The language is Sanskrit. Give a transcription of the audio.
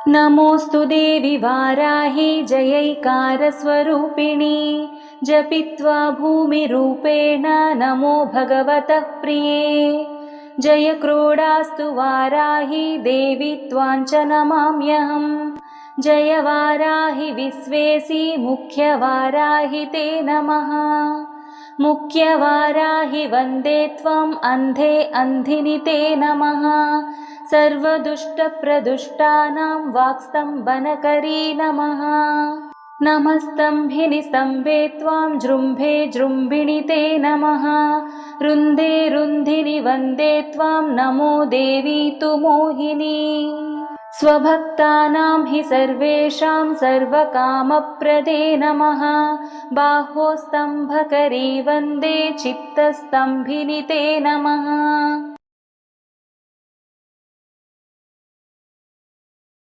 नमोऽस्तु देवि वाराहि जयैकारस्वरूपिणी जपित्वा भूमिरूपेण नमो भगवतः प्रिये। जय क्रोडास्तु वाराहि देवि त्वाञ्च नमाम्यहम्। जय वाराहि विश्वेसि मुख्यवाराहि ते नमः। मुख्यवाराहि वन्दे त्वम् अन्धे अन्धिनि ते नमः। सर्वदुष्टप्रदुष्टानां वाक्स्तम्भनकरी नमः। नमस्तम्भिनि स्तम्भे त्वां जृम्भे जृम्भिणि ते नमः। रुन्धे रुन्धिनि वन्दे त्वां नमो देवी तु मोहिनी। स्वभक्तानां हि सर्वेषां सर्वकामप्रदे नमः। बाहोस्तम्भकरी वन्दे चित्तस्तम्भिनि ते नमः।